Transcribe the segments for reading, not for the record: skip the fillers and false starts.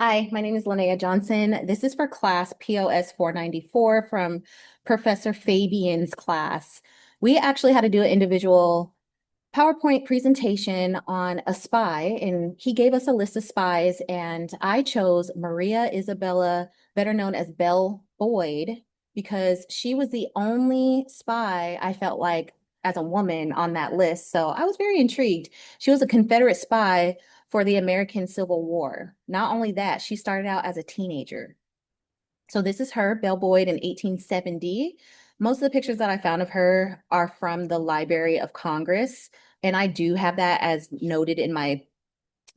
Hi, my name is Linnea Johnson. This is for class POS 494 from Professor Fabian's class. We actually had to do an individual PowerPoint presentation on a spy, and he gave us a list of spies, and I chose Maria Isabella, better known as Belle Boyd, because she was the only spy I felt like as a woman on that list. So I was very intrigued. She was a Confederate spy for the American Civil War. Not only that, she started out as a teenager. So this is her, Belle Boyd, in 1870. Most of the pictures that I found of her are from the Library of Congress, and I do have that as noted in my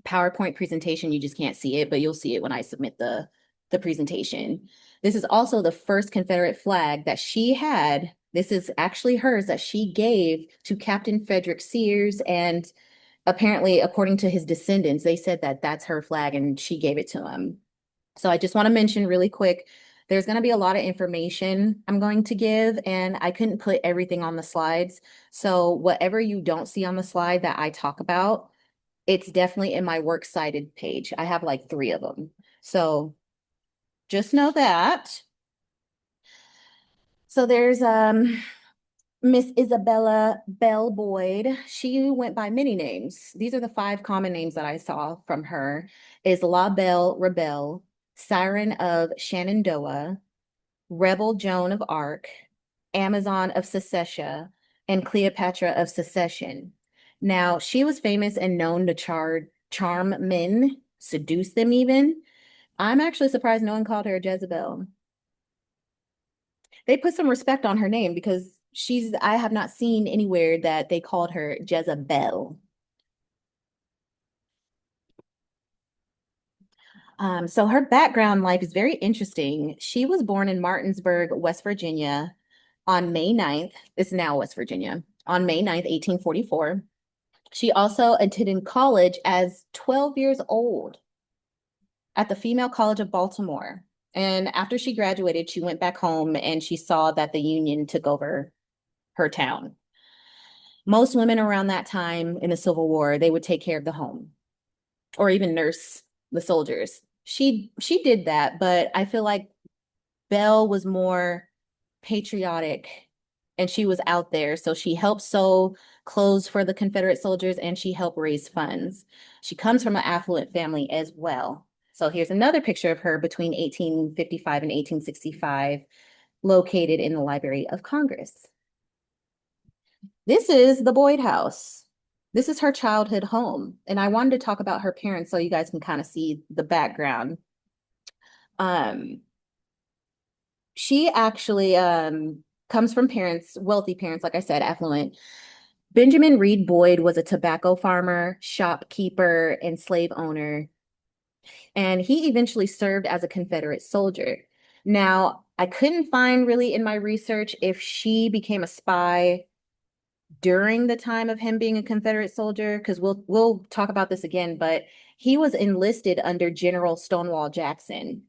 PowerPoint presentation. You just can't see it, but you'll see it when I submit the presentation. This is also the first Confederate flag that she had. This is actually hers that she gave to Captain Frederick Sears, and apparently, according to his descendants, they said that that's her flag and she gave it to him. So I just want to mention really quick, there's going to be a lot of information I'm going to give, and I couldn't put everything on the slides. So whatever you don't see on the slide that I talk about, it's definitely in my works cited page. I have like three of them. So just know that. So there's Miss Isabella Belle Boyd. She went by many names. These are the five common names that I saw from her: is La Belle Rebelle, Siren of Shenandoah, Rebel Joan of Arc, Amazon of Secessia, and Cleopatra of Secession. Now, she was famous and known to charm men, seduce them even. I'm actually surprised no one called her Jezebel. They put some respect on her name because I have not seen anywhere that they called her Jezebel. So her background life is very interesting. She was born in Martinsburg, West Virginia on May 9th. It's now West Virginia, on May 9th, 1844. She also attended college as 12 years old at the Female College of Baltimore. And after she graduated, she went back home and she saw that the Union took over her town. Most women around that time in the Civil War, they would take care of the home or even nurse the soldiers. She did that, but I feel like Belle was more patriotic and she was out there. So she helped sew clothes for the Confederate soldiers and she helped raise funds. She comes from an affluent family as well. So here's another picture of her between 1855 and 1865, located in the Library of Congress. This is the Boyd House. This is her childhood home. And I wanted to talk about her parents so you guys can kind of see the background. Um, she actually comes from parents, wealthy parents, like I said, affluent. Benjamin Reed Boyd was a tobacco farmer, shopkeeper, and slave owner, and he eventually served as a Confederate soldier. Now, I couldn't find really in my research if she became a spy during the time of him being a Confederate soldier, because we'll talk about this again, but he was enlisted under General Stonewall Jackson.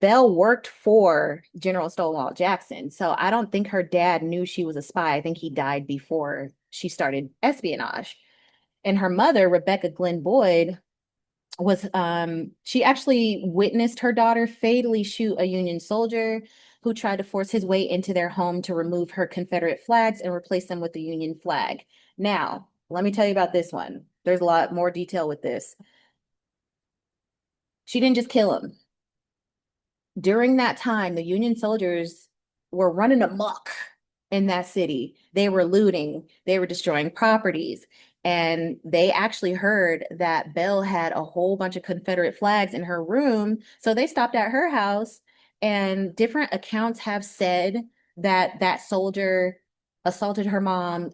Belle worked for General Stonewall Jackson, so I don't think her dad knew she was a spy. I think he died before she started espionage. And her mother, Rebecca Glenn Boyd, was she actually witnessed her daughter fatally shoot a Union soldier who tried to force his way into their home to remove her Confederate flags and replace them with the Union flag. Now, let me tell you about this one. There's a lot more detail with this. She didn't just kill him. During that time, the Union soldiers were running amok in that city. They were looting, they were destroying properties. And they actually heard that Belle had a whole bunch of Confederate flags in her room. So they stopped at her house, and different accounts have said that that soldier assaulted her mom,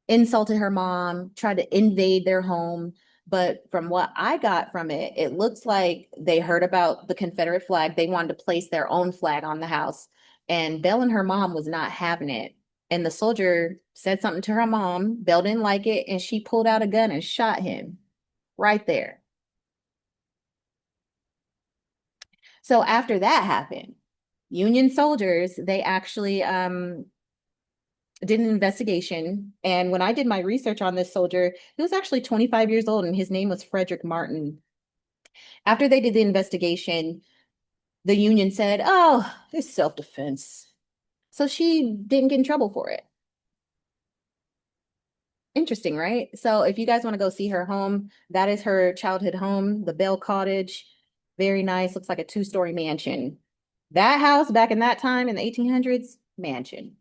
insulted her mom, tried to invade their home. But from what I got from it, it looks like they heard about the Confederate flag. They wanted to place their own flag on the house. And Belle and her mom was not having it. And the soldier said something to her mom. Belle didn't like it, and she pulled out a gun and shot him right there. So after that happened, Union soldiers, they actually did an investigation. And when I did my research on this soldier, he was actually 25 years old and his name was Frederick Martin. After they did the investigation, the union said, oh, it's self-defense. So she didn't get in trouble for it. Interesting, right? So if you guys want to go see her home, that is her childhood home, the Belle Cottage. Very nice. Looks like a two-story mansion. That house back in that time in the 1800s, mansion.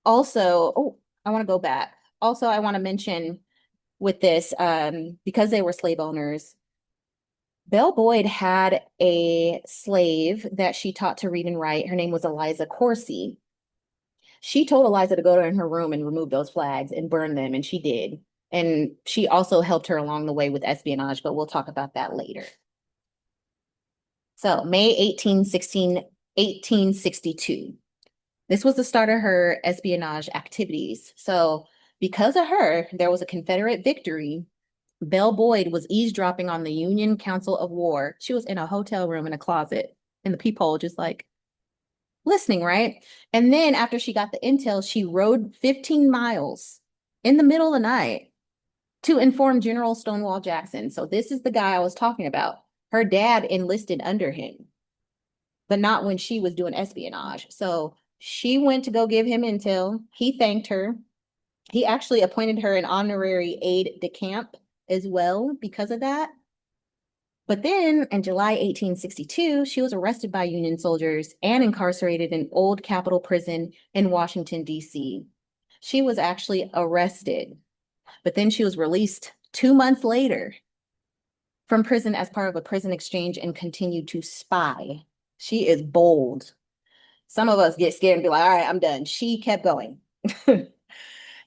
Also, oh, I want to go back. Also, I want to mention with this, because they were slave owners, Belle Boyd had a slave that she taught to read and write. Her name was Eliza Corsi. She told Eliza to go in her room and remove those flags and burn them, and she did. And she also helped her along the way with espionage, but we'll talk about that later. So, May 1862. This was the start of her espionage activities. So, because of her, there was a Confederate victory. Belle Boyd was eavesdropping on the Union Council of War. She was in a hotel room in a closet in the peephole, just like listening, right? And then after she got the intel, she rode 15 miles in the middle of the night to inform General Stonewall Jackson. So this is the guy I was talking about. Her dad enlisted under him, but not when she was doing espionage. So she went to go give him intel. He thanked her. He actually appointed her an honorary aide de camp as well because of that. But then in July 1862, she was arrested by Union soldiers and incarcerated in Old Capitol Prison in Washington, D.C. She was actually arrested, but then she was released 2 months later from prison as part of a prison exchange and continued to spy. She is bold. Some of us get scared and be like, all right, I'm done. She kept going.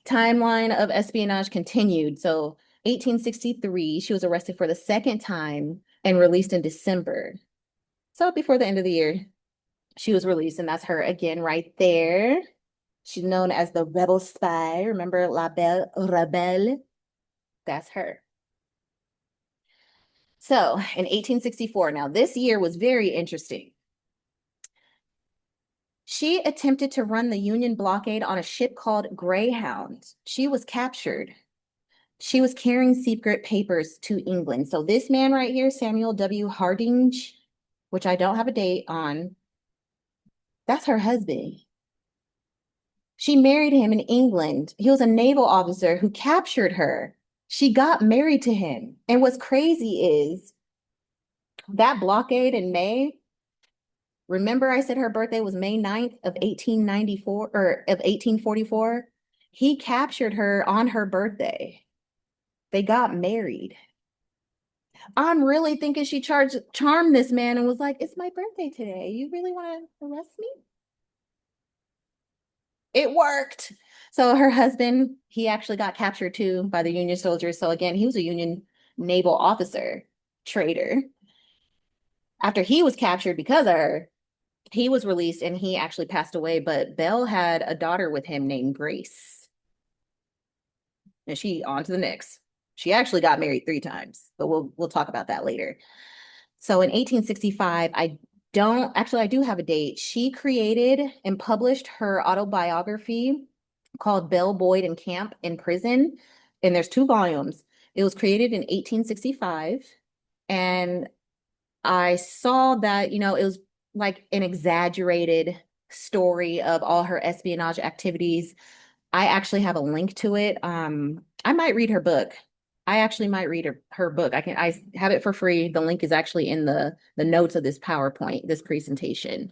Timeline of espionage continued. So 1863, she was arrested for the second time and released in December. So before the end of the year, she was released, and that's her again right there. She's known as the rebel spy. Remember La Belle Rebelle? That's her. So in 1864, now this year was very interesting. She attempted to run the Union blockade on a ship called Greyhound. She was captured. She was carrying secret papers to England. So this man right here, Samuel W. Hardinge, which I don't have a date on, that's her husband. She married him in England. He was a naval officer who captured her. She got married to him. And what's crazy is that blockade in May, remember I said her birthday was May 9th of 1894 or of 1844? He captured her on her birthday. They got married. I'm really thinking she charmed this man and was like, it's my birthday today. You really want to arrest me? It worked. So her husband, he actually got captured too by the Union soldiers. So again, he was a Union naval officer, traitor. After he was captured because of her, he was released and he actually passed away. But Belle had a daughter with him named Grace. And she on to the next. She actually got married 3 times, but we'll talk about that later. So in 1865, I do have a date. She created and published her autobiography called Belle Boyd in Camp in Prison. And there's 2 volumes. It was created in 1865. And I saw that, it was like an exaggerated story of all her espionage activities. I actually have a link to it. I might read her book. I actually might read her book. I have it for free. The link is actually in the notes of this PowerPoint, this presentation.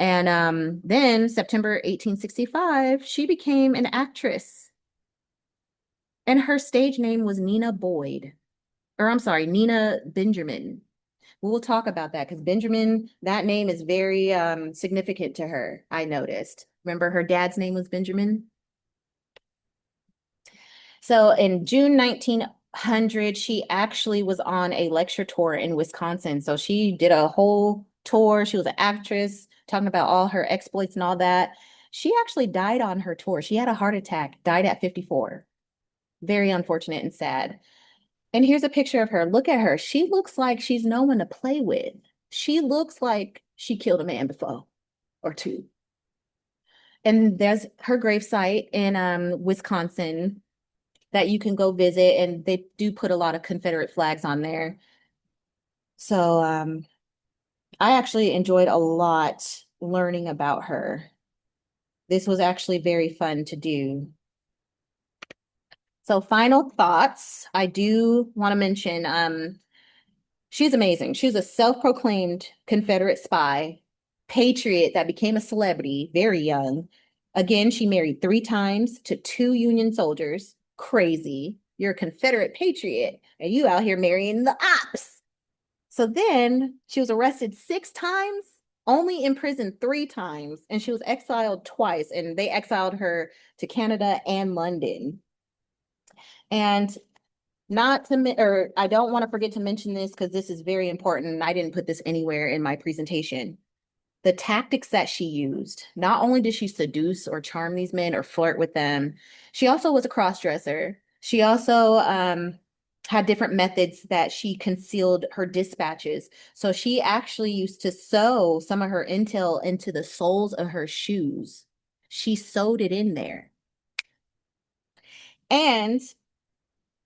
And then September 1865, she became an actress. And her stage name was Nina Boyd. Or I'm sorry, Nina Benjamin. We'll talk about that because Benjamin, that name is very significant to her, I noticed. Remember her dad's name was Benjamin? So in June 1900, she actually was on a lecture tour in Wisconsin. So she did a whole tour. She was an actress, talking about all her exploits and all that. She actually died on her tour. She had a heart attack, died at 54. Very unfortunate and sad. And here's a picture of her. Look at her. She looks like she's no one to play with. She looks like she killed a man before or two. And there's her gravesite in Wisconsin. that you can go visit, and they do put a lot of Confederate flags on there. So I actually enjoyed a lot learning about her. This was actually very fun to do. So final thoughts, I do want to mention she's amazing. She's a self-proclaimed Confederate spy, patriot that became a celebrity very young. Again, she married 3 times to 2 Union soldiers. Crazy. You're a Confederate patriot, and you out here marrying the ops. So then she was arrested 6 times, only imprisoned 3 times, and she was exiled twice, and they exiled her to Canada and London. And not to, or I don't want to forget to mention this because this is very important. And I didn't put this anywhere in my presentation. The tactics that she used, not only did she seduce or charm these men or flirt with them, she also was a cross-dresser. She also had different methods that she concealed her dispatches. So she actually used to sew some of her intel into the soles of her shoes. She sewed it in there. And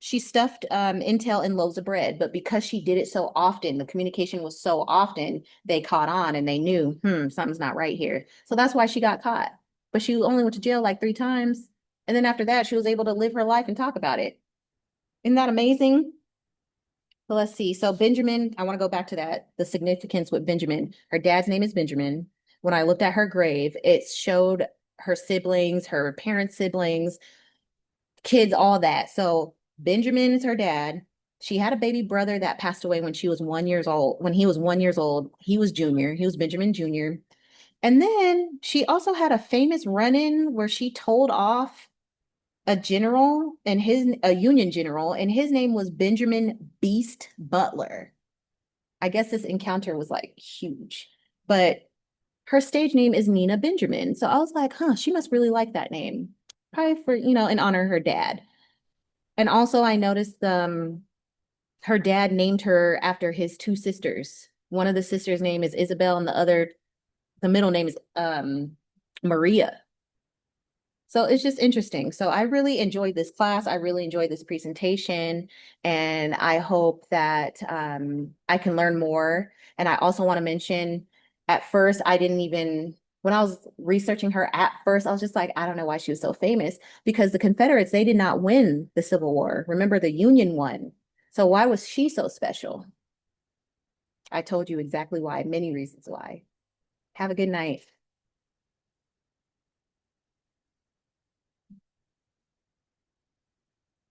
she stuffed intel in loaves of bread, but because she did it so often, the communication was so often, they caught on and they knew, something's not right here. So that's why she got caught. But she only went to jail like 3 times. And then after that, she was able to live her life and talk about it. Isn't that amazing? So let's see. So Benjamin, I want to go back to that, the significance with Benjamin. Her dad's name is Benjamin. When I looked at her grave, it showed her siblings, her parents' siblings, kids, all that. So Benjamin is her dad. She had a baby brother that passed away when she was 1 years old. When he was 1 years old, he was junior. He was Benjamin Jr. And then she also had a famous run-in where she told off a general and a Union general, and his name was Benjamin Beast Butler. I guess this encounter was like huge, but her stage name is Nina Benjamin. So I was like, huh, she must really like that name. Probably for, in honor of her dad. And also I noticed her dad named her after his 2 sisters. One of the sisters' name is Isabel and the middle name is Maria. So it's just interesting. So I really enjoyed this class. I really enjoyed this presentation, and I hope that I can learn more. And I also want to mention, at first, I didn't even, when I was researching her at first, I was just like, I don't know why she was so famous, because the Confederates, they did not win the Civil War. Remember, the Union won. So why was she so special? I told you exactly why, many reasons why. Have a good night.